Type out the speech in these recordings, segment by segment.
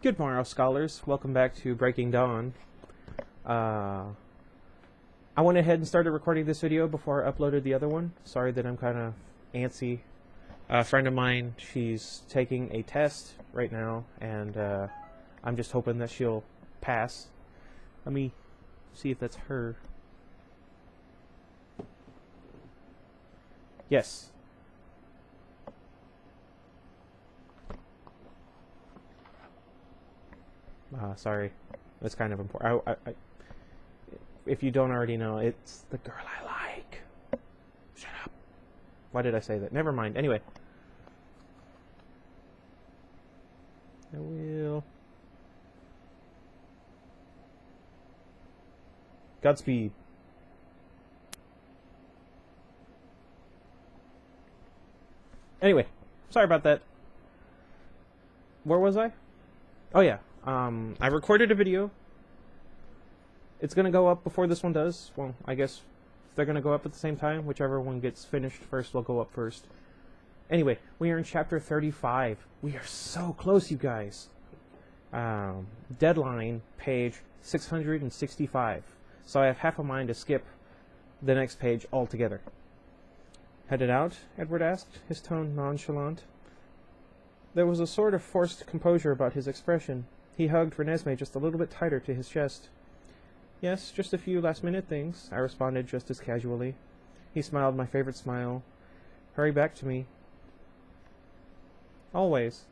Good morrow, scholars. Welcome back to Breaking Dawn. I went ahead and started recording this video before I uploaded the other one. Sorry that I'm kind of antsy. A friend of mine, she's taking a test right now, and I'm just hoping that she'll pass. Let me see if that's her. Yes. Sorry. That's kind of important. If you don't already know, it's the girl I like. Shut up. Why did I say that? Never mind. Anyway. I will. Godspeed. Anyway. Sorry about that. Where was I? Oh yeah. I recorded a video. It's gonna go up before this one does. Well, I guess they're gonna go up at the same time. Whichever one gets finished first will go up first. Anyway, we are in chapter 35. We are so close, you guys. Deadline, page 665. So I have half a mind to skip the next page altogether. Headed out? Edward asked, his tone nonchalant. There was a sort of forced composure about his expression. He hugged Renesmee just a little bit tighter to his chest. Yes, just a few last-minute things, I responded just as casually. He smiled my favorite smile. Hurry back to me. Always.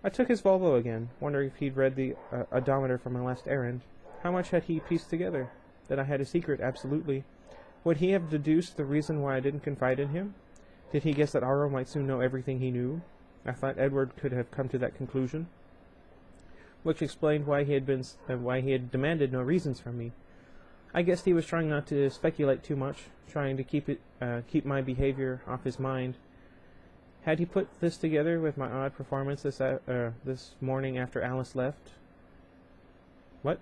I took his Volvo again, wondering if he'd read the odometer from my last errand. How much had he pieced together? That I had a secret, absolutely. Would he have deduced the reason why I didn't confide in him? Did he guess that Aro might soon know everything he knew? I thought Edward could have come to that conclusion, which explained why he had demanded no reasons from me. I guessed he was trying not to speculate too much, trying to keep my behavior off his mind. Had he put this together with my odd performance this morning after Alice left? What?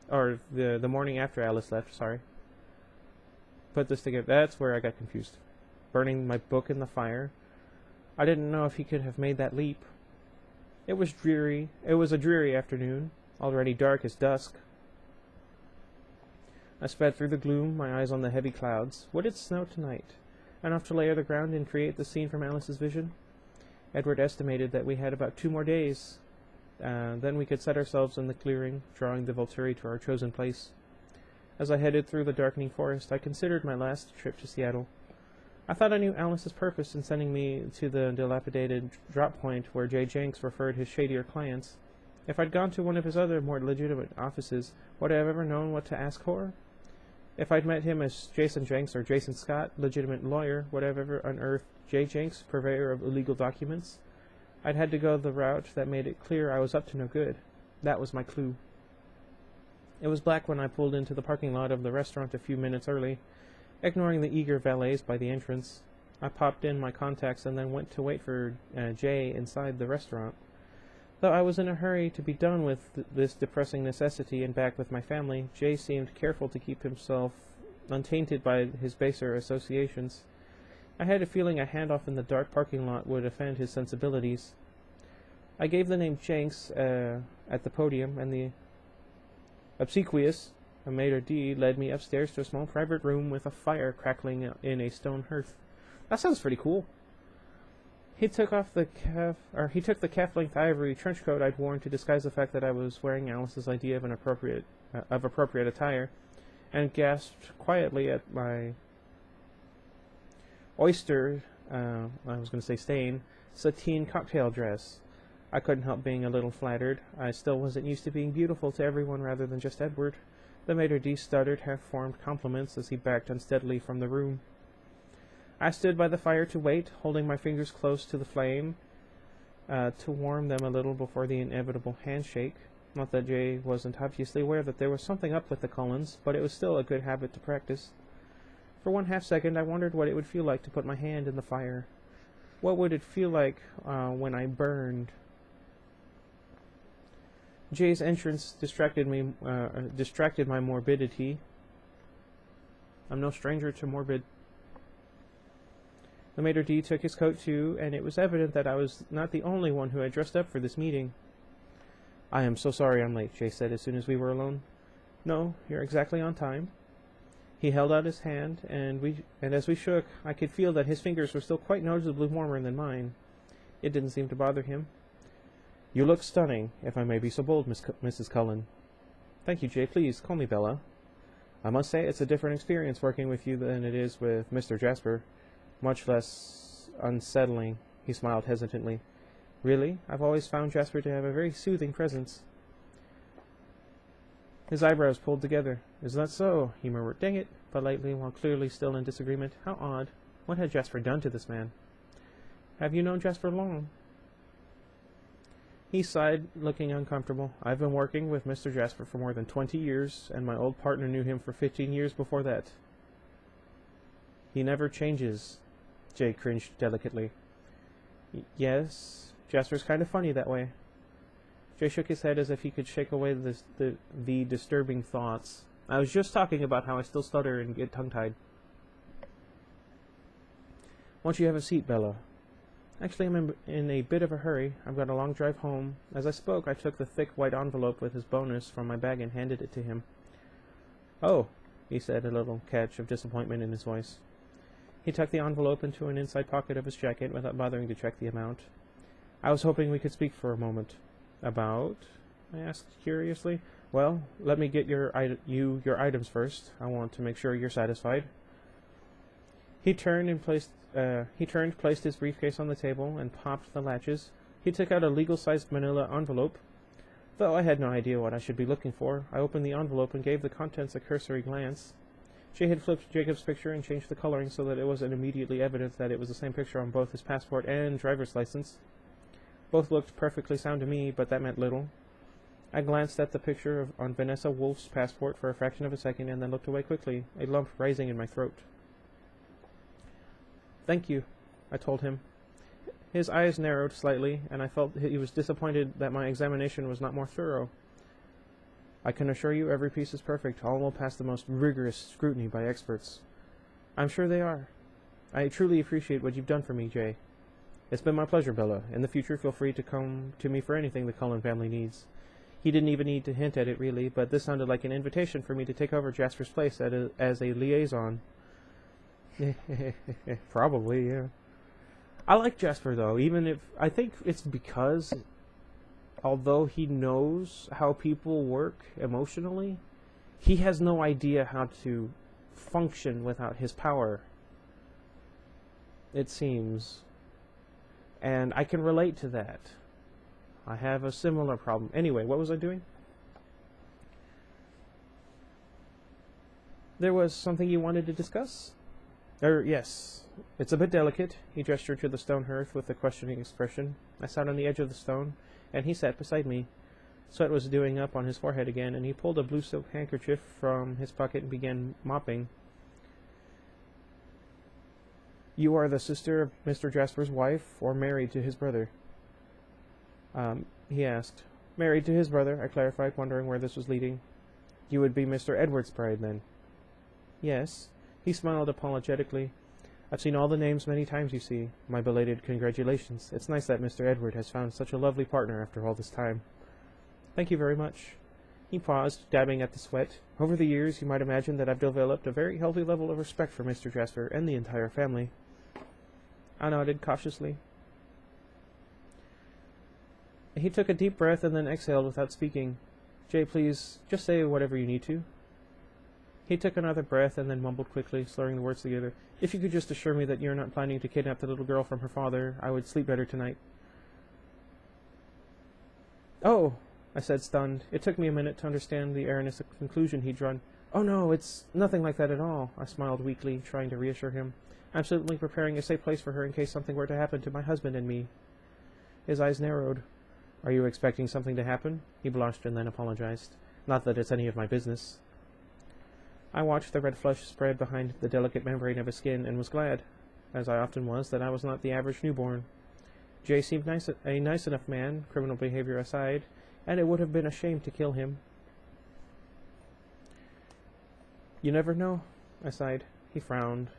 Or the morning after Alice left, sorry. Put this together. That's where I got confused. Burning my book in the fire. I didn't know if he could have made that leap. It was dreary. It was a dreary afternoon, already dark as dusk. I sped through the gloom, my eyes on the heavy clouds. Would it snow tonight? Enough to layer the ground and create the scene from Alice's vision? Edward estimated that we had about 2 more days. Then we could set ourselves in the clearing, drawing the Volturi to our chosen place. As I headed through the darkening forest, I considered my last trip to Seattle. I thought I knew Alice's purpose in sending me to the dilapidated drop point where Jay Jenks referred his shadier clients. If I'd gone to one of his other, more legitimate offices, would I have ever known what to ask for? If I'd met him as Jason Jenks or Jason Scott, legitimate lawyer, would I have ever unearthed Jay Jenks, purveyor of illegal documents? I'd had to go the route that made it clear I was up to no good. That was my clue. It was black when I pulled into the parking lot of the restaurant a few minutes early. Ignoring the eager valets by the entrance, I popped in my contacts and then went to wait for Jay inside the restaurant. Though I was in a hurry to be done with this depressing necessity and back with my family, Jay seemed careful to keep himself untainted by his baser associations. I had a feeling a handoff in the dark parking lot would offend his sensibilities. I gave the name Jenks at the podium, and the obsequious maitre d' led me upstairs to a small private room with a fire crackling in a stone hearth. That sounds pretty cool. He took the calf-length ivory trench coat I'd worn to disguise the fact that I was wearing Alice's idea of appropriate attire, and gasped quietly at my stain, sateen cocktail dress. I couldn't help being a little flattered. I still wasn't used to being beautiful to everyone rather than just Edward. The maitre d' stuttered half-formed compliments as he backed unsteadily from the room. I stood by the fire to wait, holding my fingers close to the flame, to warm them a little before the inevitable handshake. Not that Jay wasn't obviously aware that there was something up with the Cullens, but it was still a good habit to practice. For 1/2 second, I wondered what it would feel like to put my hand in the fire. What would it feel like when I burned? Jay's entrance distracted my morbidity. I'm no stranger to morbid. The maitre d' took his coat too, and it was evident that I was not the only one who had dressed up for this meeting. I am so sorry I'm late, Jay said as soon as we were alone. No, you're exactly on time. He held out his hand, and as we shook, I could feel that his fingers were still quite noticeably warmer than mine. It didn't seem to bother him. You look stunning, if I may be so bold, Mrs. Cullen. Thank you, Jay. Please, call me Bella. I must say it's a different experience working with you than it is with Mr. Jasper. Much less unsettling, he smiled hesitantly. Really? I've always found Jasper to have a very soothing presence. His eyebrows pulled together. Is that so? He murmured. Dang it, politely, while clearly still in disagreement. How odd. What had Jasper done to this man? Have you known Jasper long? He sighed, looking uncomfortable. I've been working with Mr. Jasper for more than 20 years, and my old partner knew him for 15 years before that. He never changes. Jay cringed delicately. Yes, Jasper's kind of funny that way. Jay shook his head as if he could shake away the disturbing thoughts. I was just talking about how I still stutter and get tongue-tied. Won't you have a seat, Bella? Actually, I'm in a bit of a hurry. I've got a long drive home. As I spoke, I took the thick white envelope with his bonus from my bag and handed it to him. Oh, he said, a little catch of disappointment in his voice. He tucked the envelope into an inside pocket of his jacket without bothering to check the amount. I was hoping we could speak for a moment. About? I asked curiously. Well, let me get your items first. I want to make sure you're satisfied. He turned, placed his briefcase on the table, and popped the latches. He took out a legal-sized manila envelope. Though I had no idea what I should be looking for, I opened the envelope and gave the contents a cursory glance. Jay had flipped Jacob's picture and changed the coloring so that it wasn't immediately evident that it was the same picture on both his passport and driver's license. Both looked perfectly sound to me, but that meant little. I glanced at the picture on Vanessa Wolf's passport for a fraction of a second and then looked away quickly, a lump rising in my throat. Thank you, I told him. His eyes narrowed slightly, and I felt he was disappointed that my examination was not more thorough. I can assure you every piece is perfect. All will pass the most rigorous scrutiny by experts. I'm sure they are. I truly appreciate what you've done for me, Jay. It's been my pleasure, Bella. In the future, feel free to come to me for anything the Cullen family needs. He didn't even need to hint at it, really, but this sounded like an invitation for me to take over Jasper's place as a liaison. Probably, yeah. I like Jasper, though, even if... I think it's because, although he knows how people work emotionally, he has no idea how to function without his power. It seems. And I can relate to that. I have a similar problem. Anyway, what was I doing? There was something you wanted to discuss? Yes. It's a bit delicate. He gestured to the stone hearth with a questioning expression. I sat on the edge of the stone, and he sat beside me. Sweat was dewing up on his forehead again, and he pulled a blue silk handkerchief from his pocket and began mopping. You are the sister of Mr. Jasper's wife, or married to his brother? He asked. Married to his brother, I clarified, wondering where this was leading. You would be Mr. Edward's bride, then? Yes. He smiled apologetically. I've seen all the names many times, you see. My belated congratulations. It's nice that Mr. Edward has found such a lovely partner after all this time. Thank you very much. He paused, dabbing at the sweat. Over the years, you might imagine that I've developed a very healthy level of respect for Mr. Jasper and the entire family. I nodded cautiously. He took a deep breath and then exhaled without speaking. Jay, please, just say whatever you need to. He took another breath and then mumbled quickly, slurring the words together. If you could just assure me that you're not planning to kidnap the little girl from her father, I would sleep better tonight. Oh, I said, stunned. It took me a minute to understand the erroneous conclusion he'd drawn. Oh no, it's nothing like that at all, I smiled weakly, trying to reassure him. I'm certainly preparing a safe place for her in case something were to happen to my husband and me. His eyes narrowed. Are you expecting something to happen? He blushed and then apologized. Not that it's any of my business. I watched the red flush spread behind the delicate membrane of his skin and was glad, as I often was, that I was not the average newborn. Jay seemed a nice enough man, criminal behavior aside, and it would have been a shame to kill him. You never know, I sighed. He frowned.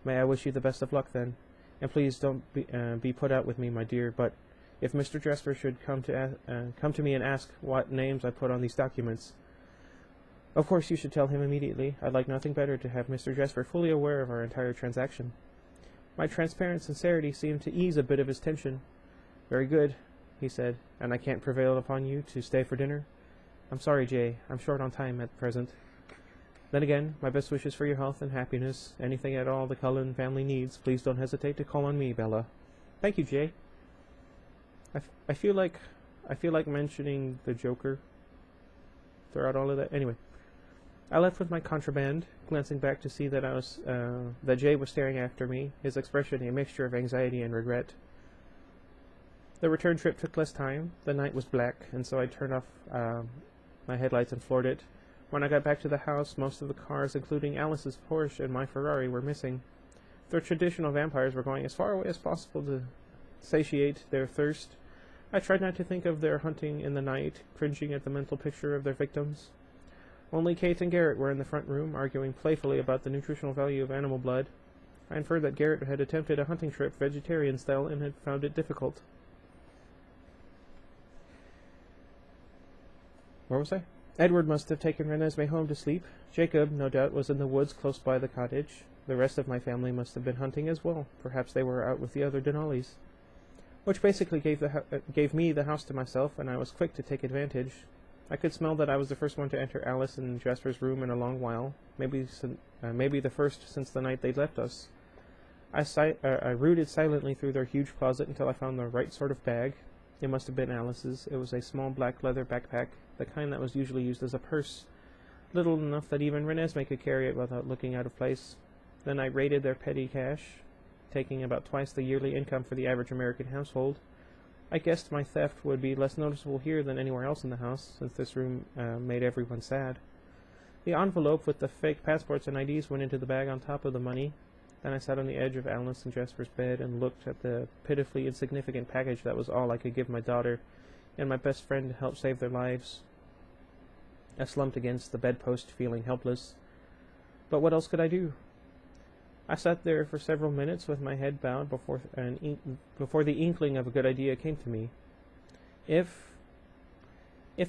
May I wish you the best of luck, then? And please don't be put out with me, my dear, but If Mr. Jesper should come to me and ask what names I put on these documents, of course you should tell him immediately. I'd like nothing better to have Mr. Jesper fully aware of our entire transaction. My transparent sincerity seemed to ease a bit of his tension. Very good, he said, and I can't prevail upon you to stay for dinner? I'm sorry, Jay. I'm short on time at present. Then again, my best wishes for your health and happiness. Anything at all the Cullen family needs, please don't hesitate to call on me, Bella. Thank you, Jay. I feel like mentioning the Joker throughout all of that. Anyway, I left with my contraband, glancing back to see that that Jay was staring after me, his expression a mixture of anxiety and regret. The return trip took less time. The night was black, and so I turned off my headlights and floored it. When I got back to the house, most of the cars, including Alice's Porsche and my Ferrari, were missing. The traditional vampires were going as far away as possible to satiate their thirst. I tried not to think of their hunting in the night, cringing at the mental picture of their victims. Only Kate and Garrett were in the front room, arguing playfully about the nutritional value of animal blood. I inferred that Garrett had attempted a hunting trip vegetarian style and had found it difficult. Where was I? Edward must have taken Renesmee home to sleep. Jacob, no doubt, was in the woods close by the cottage. The rest of my family must have been hunting as well. Perhaps they were out with the other Denali's. Which basically gave me the house to myself, and I was quick to take advantage. I could smell that I was the first one to enter Alice and Jasper's room in a long while, maybe the first since the night they'd left us. I rooted silently through their huge closet until I found the right sort of bag. It must have been Alice's. It was a small black leather backpack, the kind that was usually used as a purse, little enough that even Renesmee could carry it without looking out of place. Then I raided their petty cash, taking about twice the yearly income for the average American household. I guessed my theft would be less noticeable here than anywhere else in the house, since this room made everyone sad. The envelope with the fake passports and IDs went into the bag on top of the money. Then I sat on the edge of Alice and Jasper's bed and looked at the pitifully insignificant package that was all I could give my daughter and my best friend to help save their lives. I slumped against the bedpost, feeling helpless. But what else could I do? I sat there for several minutes with my head bowed before the inkling of a good idea came to me. If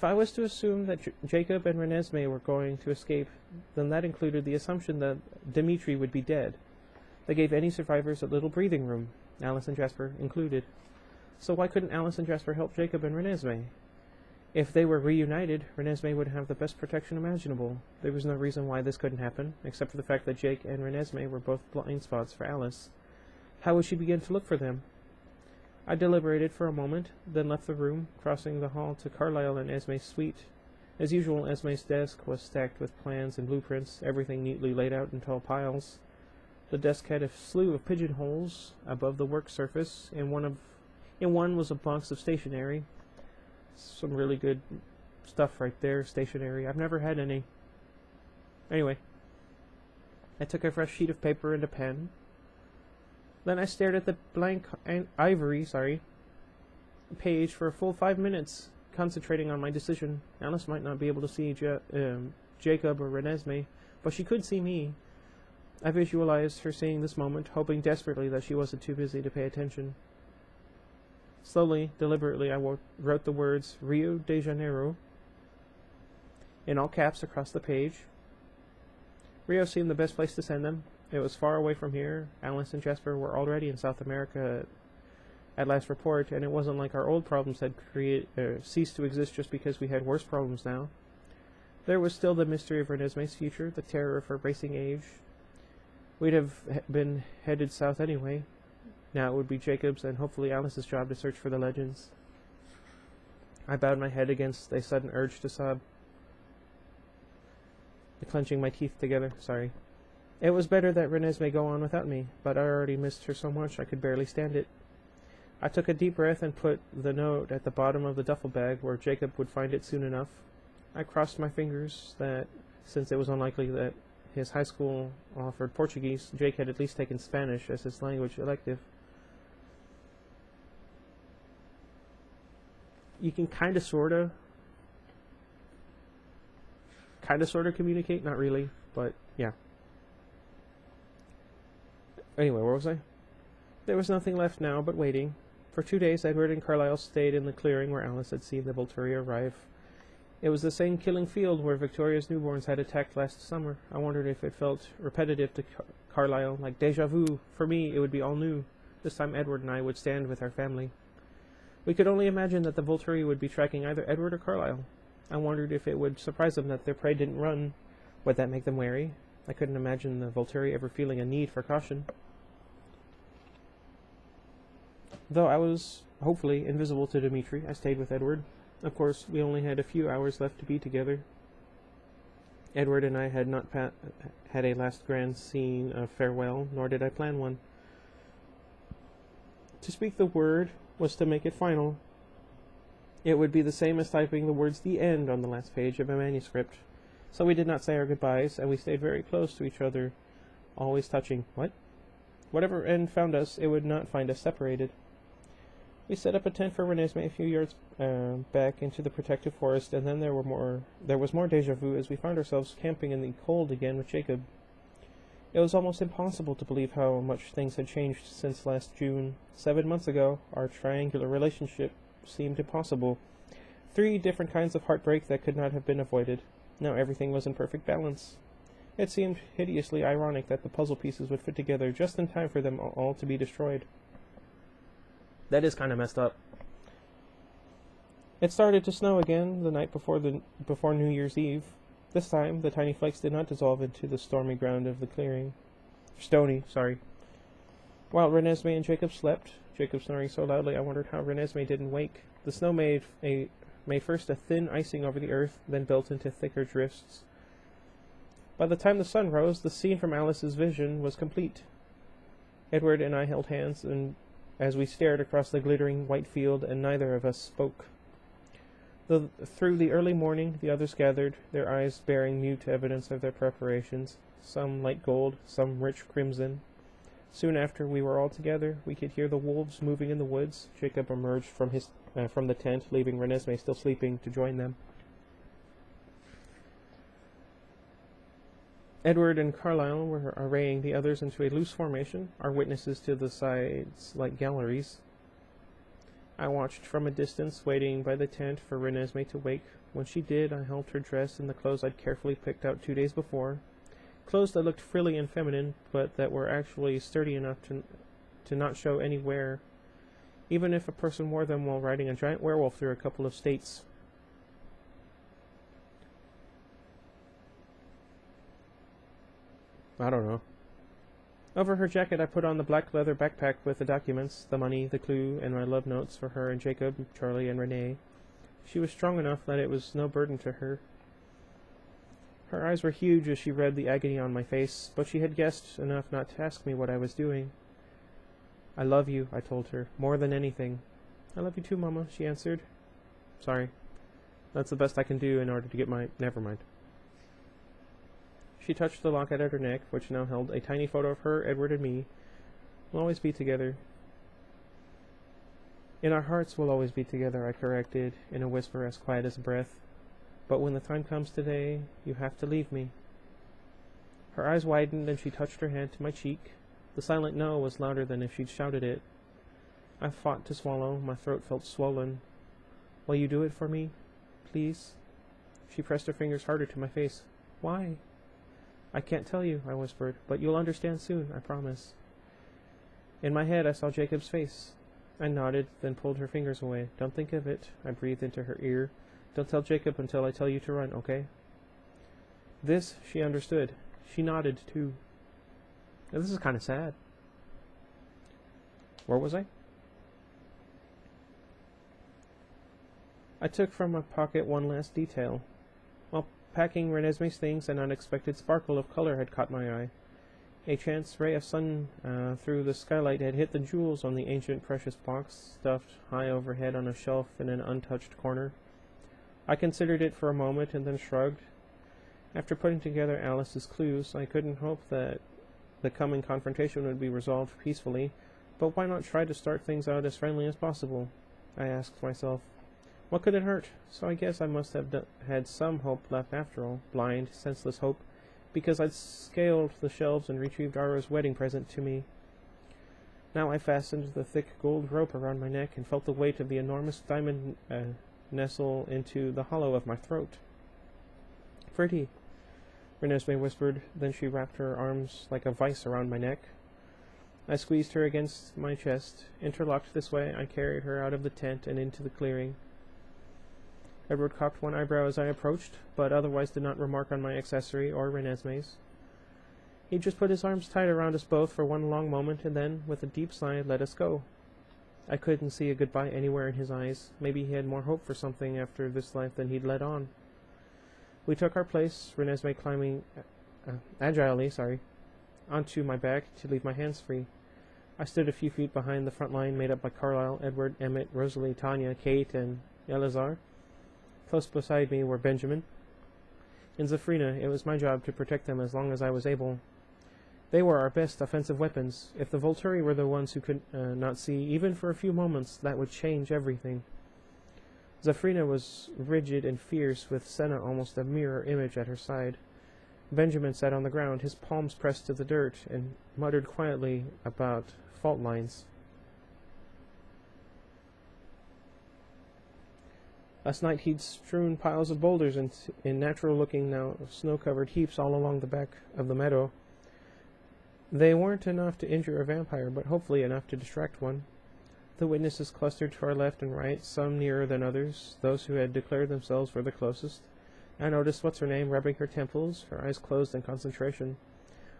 I was to assume that Jacob and Renesmee were going to escape, then that included the assumption that Dimitri would be dead. They gave any survivors a little breathing room, Alice and Jasper included. So why couldn't Alice and Jasper help Jacob and Renesmee? If they were reunited, Renesmee would have the best protection imaginable. There was no reason why this couldn't happen, except for the fact that Jake and Renesmee were both blind spots for Alice. How would she begin to look for them? I deliberated for a moment, then left the room, crossing the hall to Carlyle and Esme's suite. As usual, Esme's desk was stacked with plans and blueprints, everything neatly laid out in tall piles. The desk had a slew of pigeonholes above the work surface. In one was a box of stationery. Some really good stuff right there, stationery. I've never had any. Anyway, I took a fresh sheet of paper and a pen. Then I stared at the blank ivory page for a full 5 minutes, concentrating on my decision. Alice might not be able to see Jacob or Renesmee, but she could see me. I visualized her seeing this moment, hoping desperately that she wasn't too busy to pay attention. Slowly, deliberately, I wrote the words Rio de Janeiro in all caps across the page. Rio seemed the best place to send them. It was far away from here. Alice and Jasper were already in South America at last report, and it wasn't like our old problems had ceased to exist just because we had worse problems now. There was still the mystery of Renesmee's future, the terror of her racing age. We'd have been headed south anyway. Now it would be Jacob's and hopefully Alice's job to search for the legends. I bowed my head against a sudden urge to sob, clenching my teeth together. It was better that Renesmee go on without me, but I already missed her so much I could barely stand it. I took a deep breath and put the note at the bottom of the duffel bag where Jacob would find it soon enough. I crossed my fingers that, since it was unlikely that his high school offered Portuguese, Jake had at least taken Spanish as his language elective. You can kind of sorta communicate, not really, but yeah. Anyway, where was I? There was nothing left now but waiting. For 2 days, Edward and Carlyle stayed in the clearing where Alice had seen the Volturi arrive. It was the same killing field where Victoria's newborns had attacked last summer. I wondered if it felt repetitive to Carlyle, like déjà vu. For me, it would be all new. This time Edward and I would stand with our family. We could only imagine that the Volturi would be tracking either Edward or Carlyle. I wondered if it would surprise them that their prey didn't run. Would that make them wary? I couldn't imagine the Volturi ever feeling a need for caution. Though I was, hopefully, invisible to Dimitri, I stayed with Edward. Of course, we only had a few hours left to be together. Edward and I had not had a last grand scene of farewell, nor did I plan one. To speak the word was to make it final. It would be the same as typing the words "the end" on the last page of a manuscript. So we did not say our goodbyes, and we stayed very close to each other, always touching. What? Whatever end found us, it would not find us separated. We set up a tent for Renesmee a few yards back into the protective forest, and then there was more déjà vu as we found ourselves camping in the cold again with Jacob. It was almost impossible to believe how much things had changed since last June. 7 months ago, our triangular relationship seemed impossible. 3 different kinds of heartbreak that could not have been avoided. Now everything was in perfect balance. It seemed hideously ironic that the puzzle pieces would fit together just in time for them all to be destroyed. That is kind of messed up. It started to snow again the night before New Year's Eve. This time, the tiny flakes did not dissolve into the stormy ground of the clearing. Sorry. While Renesmee and Jacob slept, Jacob snoring so loudly I wondered how Renesmee didn't wake. The snow made first a thin icing over the earth, then built into thicker drifts. By the time the sun rose, the scene from Alice's vision was complete. Edward and I held hands, and as we stared across the glittering white field, and neither of us spoke. Through the early morning, the others gathered, their eyes bearing mute evidence of their preparations, some light gold, some rich crimson. Soon after we were all together, we could hear the wolves moving in the woods. Jacob emerged from the tent, leaving Renesmee still sleeping, to join them. Edward and Carlyle were arraying the others into a loose formation, our witnesses to the sides like galleries. I watched from a distance, waiting by the tent for Renesmee to wake. When she did, I helped her dress in the clothes I'd carefully picked out 2 days before. Clothes that looked frilly and feminine, but that were actually sturdy enough to not show any wear, even if a person wore them while riding a giant werewolf through a couple of states. I don't know. Over her jacket, I put on the black leather backpack with the documents, the money, the clue, and my love notes for her and Jacob, Charlie, and Renee. She was strong enough that it was no burden to her. Her eyes were huge as she read the agony on my face, but she had guessed enough not to ask me what I was doing. "I love you," I told her, "more than anything." "I love you too, Mama," she answered. "Sorry. That's the best I can do in order to get my—" Never mind. She touched the locket at her neck, which now held a tiny photo of her, Edward, and me. "We'll always be together." "In our hearts we'll always be together," I corrected, in a whisper as quiet as a breath. "But when the time comes today, you have to leave me." Her eyes widened, and she touched her hand to my cheek. The silent no was louder than if she'd shouted it. I fought to swallow. My throat felt swollen. "Will you do it for me? Please?" She pressed her fingers harder to my face. "Why?" "I can't tell you," I whispered, "but you'll understand soon, I promise." In my head, I saw Jacob's face. I nodded, then pulled her fingers away. "Don't think of it," I breathed into her ear. "Don't tell Jacob until I tell you to run, okay?" This she understood. She nodded, too. Now, this is kind of sad. Where was I? I took from my pocket one last detail. While packing Renesmee's things, an unexpected sparkle of color had caught my eye. A chance ray of sun through the skylight had hit the jewels on the ancient precious box, stuffed high overhead on a shelf in an untouched corner. I considered it for a moment and then shrugged. After putting together Alice's clues, I couldn't hope that the coming confrontation would be resolved peacefully, but why not try to start things out as friendly as possible? I asked myself. What could it hurt? So I guess I must have had some hope left after all, blind, senseless hope, because I'd scaled the shelves and retrieved Ara's wedding present to me. Now I fastened the thick gold rope around my neck and felt the weight of the enormous diamond nestle into the hollow of my throat. "Pretty," Renesmee whispered. Then she wrapped her arms like a vice around my neck. I squeezed her against my chest. Interlocked this way, I carried her out of the tent and into the clearing. Edward cocked one eyebrow as I approached, but otherwise did not remark on my accessory or Renesmee's. He just put his arms tight around us both for one long moment, and then, with a deep sigh, let us go. I couldn't see a goodbye anywhere in his eyes. Maybe he had more hope for something after this life than he'd let on. We took our place, Renesmee climbing agilely, onto my back to leave my hands free. I stood a few feet behind the front line made up by Carlisle, Edward, Emmett, Rosalie, Tanya, Kate, and Eleazar. Close beside me were Benjamin and Zafrina. It was my job to protect them as long as I was able. They were our best offensive weapons. If the Volturi were the ones who could not see, even for a few moments, that would change everything. Zafrina was rigid and fierce, with Senna almost a mirror image at her side. Benjamin sat on the ground, his palms pressed to the dirt, and muttered quietly about fault lines. Last night he'd strewn piles of boulders in natural-looking, now snow-covered heaps all along the back of the meadow. They weren't enough to injure a vampire, but hopefully enough to distract one. The witnesses clustered to our left and right, some nearer than others, those who had declared themselves were the closest. I noticed what's-her-name rubbing her temples, her eyes closed in concentration.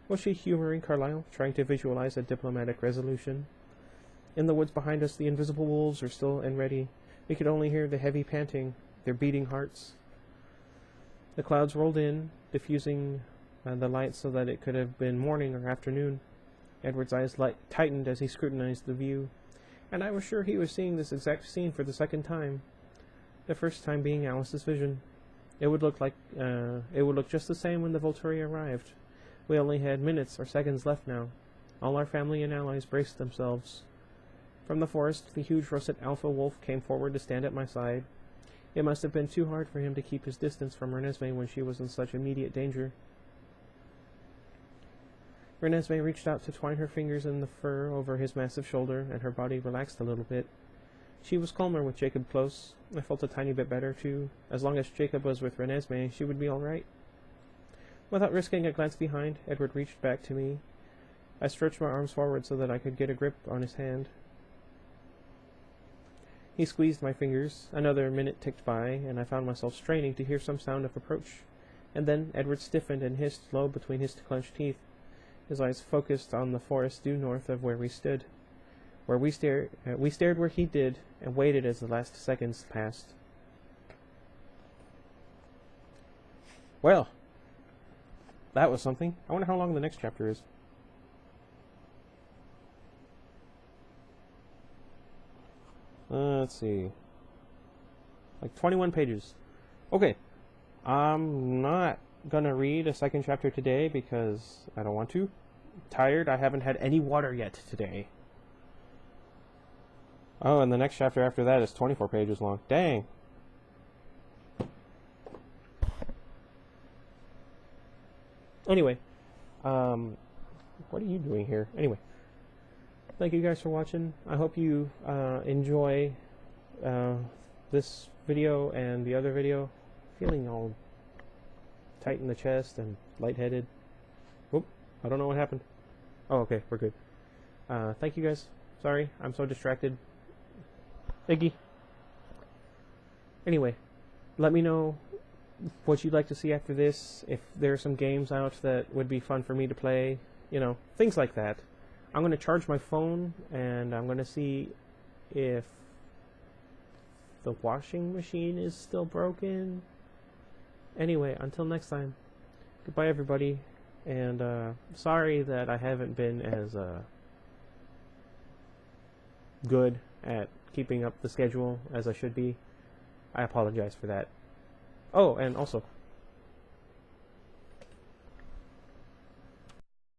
Was she humoring Carlisle, trying to visualize a diplomatic resolution? In the woods behind us, the invisible wolves were still and ready. We could only hear the heavy panting, their beating hearts. The clouds rolled in, diffusing the light so that it could have been morning or afternoon. Edward's eyes tightened as he scrutinized the view, and I was sure he was seeing this exact scene for the second time. The first time being Alice's vision. It would look just the same when the Volturi arrived. We only had minutes or seconds left now. All our family and allies braced themselves. From the forest, the huge russet alpha wolf came forward to stand at my side. It must have been too hard for him to keep his distance from Renesmee when she was in such immediate danger. Renesmee reached out to twine her fingers in the fur over his massive shoulder, and her body relaxed a little bit. She was calmer with Jacob close. I felt a tiny bit better, too. As long as Jacob was with Renesmee, she would be all right. Without risking a glance behind, Edward reached back to me. I stretched my arms forward so that I could get a grip on his hand. He squeezed my fingers. Another minute ticked by, and I found myself straining to hear some sound of approach. And then Edward stiffened and hissed low between his clenched teeth. His eyes focused on the forest due north of where we stood. We stared where he did, and waited as the last seconds passed. Well, that was something. I wonder how long the next chapter is. Let's see. Like 21 pages. Okay. I'm not gonna read a second chapter today because I don't want to. I'm tired. I haven't had any water yet today. Oh, and the next chapter after that is 24 pages long. Dang. Anyway. What are you doing here? Anyway. Thank you guys for watching. I hope you enjoy this video and the other video. Feeling all tight in the chest and lightheaded. Whoop, I don't know what happened. Oh, okay, we're good. Thank you guys. Sorry, I'm so distracted. Iggy. Anyway, let me know what you'd like to see after this. If there are some games out that would be fun for me to play. You know, things like that. I'm going to charge my phone, and I'm going to see if the washing machine is still broken. Anyway, until next time, goodbye everybody, and sorry that I haven't been as good at keeping up the schedule as I should be. I apologize for that. Oh, and also,